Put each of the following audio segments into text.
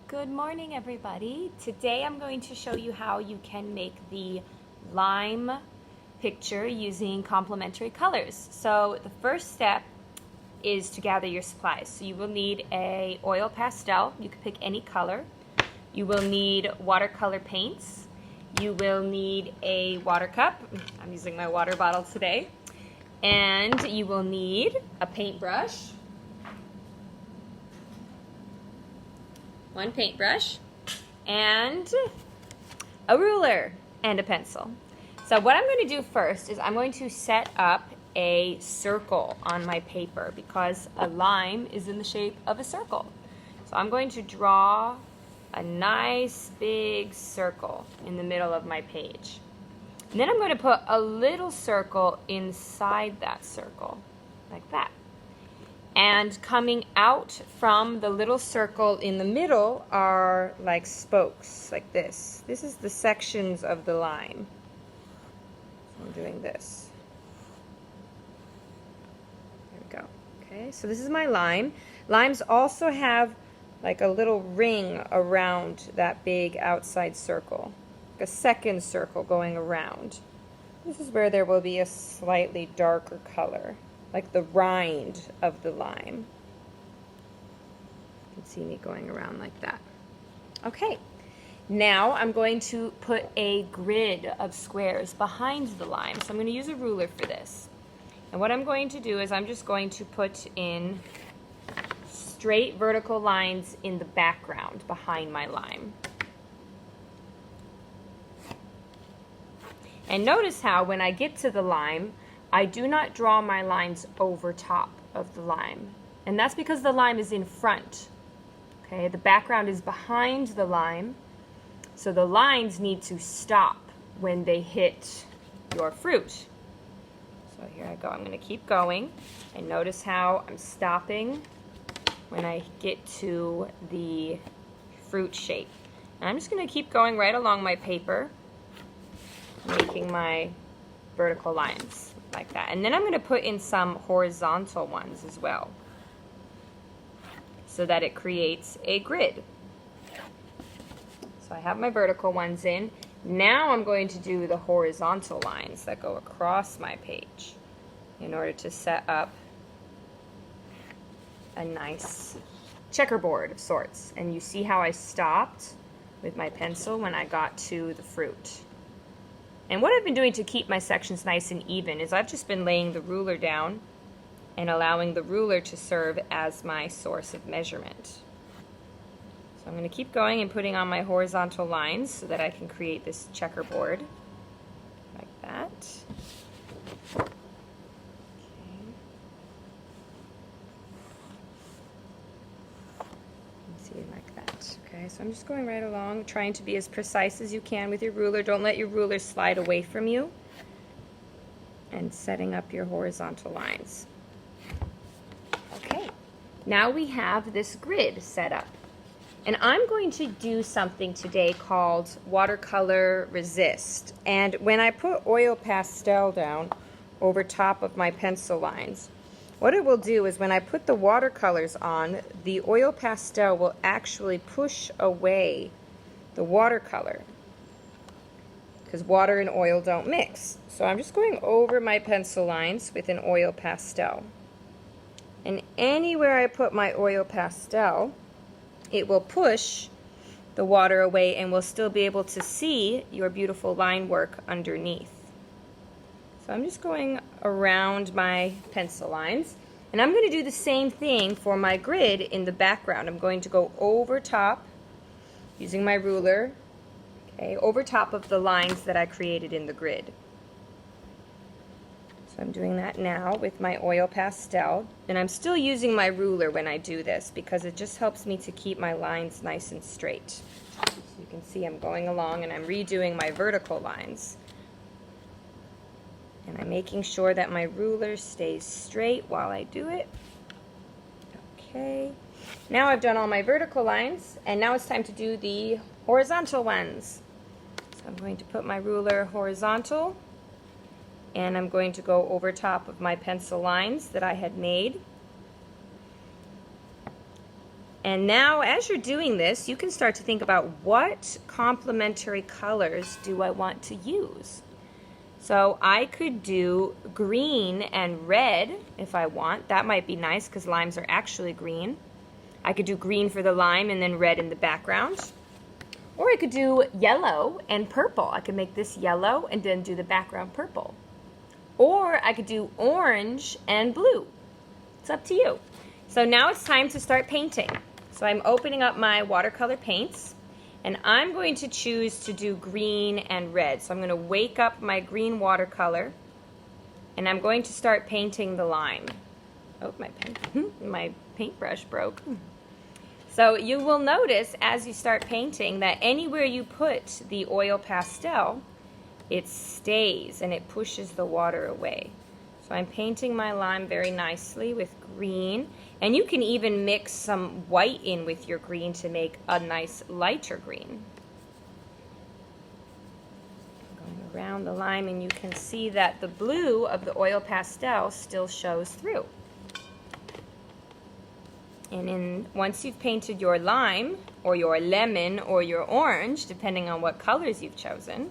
Good morning, everybody. Today I'm going to show you how you can make the lime picture using complementary colors. So the first step is to gather your supplies. So you will need a oil pastel. You can pick any color. You will need watercolor paints. You will need a water cup. I'm using my water bottle today. And you will need a paintbrush. One paintbrush, and a ruler, and a pencil. So what I'm going to do first is I'm going to set up a circle on my paper because a lime is in the shape of a circle. So I'm going to draw a nice big circle in the middle of my page. And then I'm going to put a little circle inside that circle, like that. And coming out from the little circle in the middle are like spokes, like this. This is the sections of the lime. So I'm doing this. There we go. Okay, so this is my lime. Limes also have like a little ring around that big outside circle, like a second circle going around. This is where there will be a slightly darker color, like the rind of the lime. You can see me going around like that. Okay, now I'm going to put a grid of squares behind the lime. So I'm going to use a ruler for this. And what I'm going to do is I'm just going to put in straight vertical lines in the background behind my lime. And notice how when I get to the lime, I do not draw my lines over top of the lime. And that's because the lime is in front. Okay, the background is behind the lime. So the lines need to stop when they hit your fruit. So here I go. I'm going to keep going. And notice how I'm stopping when I get to the fruit shape. And I'm just going to keep going right along my paper, making my vertical lines like that. And then I'm going to put in some horizontal ones as well so that it creates a grid. So I have my vertical ones in. Now I'm going to do the horizontal lines that go across my page in order to set up a nice checkerboard of sorts. And you see how I stopped with my pencil when I got to the fruit. And what I've been doing to keep my sections nice and even is I've just been laying the ruler down and allowing the ruler to serve as my source of measurement. So I'm going to keep going and putting on my horizontal lines so that I can create this checkerboard like that. Okay. See, like that. Okay, so I'm just going right along, trying to be as precise as you can with your ruler. Don't let your ruler slide away from you. And setting up your horizontal lines. Okay, now we have this grid set up. And I'm going to do something today called watercolor resist. And when I put oil pastel down over top of my pencil lines, what it will do is when I put the watercolors on, the oil pastel will actually push away the watercolor because water and oil don't mix. So I'm just going over my pencil lines with an oil pastel. And anywhere I put my oil pastel, it will push the water away and we'll still be able to see your beautiful line work underneath. So I'm just going around my pencil lines, and I'm going to do the same thing for my grid in the background. I'm going to go over top using my ruler, okay, over top of the lines that I created in the grid. So I'm doing that now with my oil pastel, and I'm still using my ruler when I do this because it just helps me to keep my lines nice and straight. So you can see I'm going along and I'm redoing my vertical lines. And I'm making sure that my ruler stays straight while I do it. Okay. Now I've done all my vertical lines, and now it's time to do the horizontal ones. So I'm going to put my ruler horizontal, and I'm going to go over top of my pencil lines that I had made. And now as you're doing this, you can start to think about what complementary colors do I want to use. So I could do green and red if I want. That might be nice because limes are actually green. I could do green for the lime and then red in the background. Or I could do yellow and purple. I could make this yellow and then do the background purple. Or I could do orange and blue. It's up to you. So now it's time to start painting. So I'm opening up my watercolor paints, and I'm going to choose to do green and red. So I'm going to wake up my green watercolor, and I'm going to start painting the lime. Oh, my paintbrush broke. So you will notice as you start painting that anywhere you put the oil pastel, it stays and it pushes the water away. So I'm painting my lime very nicely with green, and you can even mix some white in with your green to make a nice lighter green. Going around the lime, and you can see that the blue of the oil pastel still shows through. And once you've painted your lime, or your lemon, or your orange, depending on what colors you've chosen,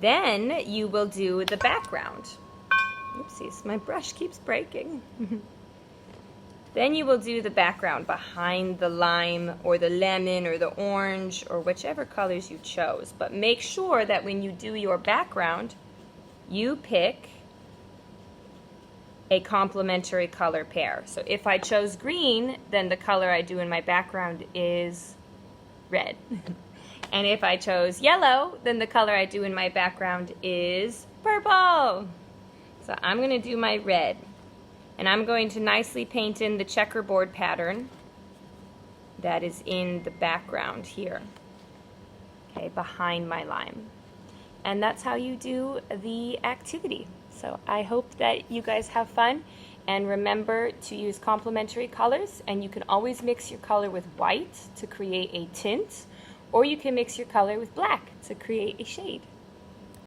then you will do the background. Oopsies, my brush keeps breaking. Then you will do the background behind the lime, or the lemon, or the orange, or whichever colors you chose. But make sure that when you do your background, you pick a complementary color pair. So if I chose green, then the color I do in my background is red. And if I chose yellow, then the color I do in my background is purple. So I'm going to do my red. And I'm going to nicely paint in the checkerboard pattern that is in the background here, okay, behind my lime. And that's how you do the activity. So I hope that you guys have fun, and remember to use complementary colors, and you can always mix your color with white to create a tint, or you can mix your color with black to create a shade.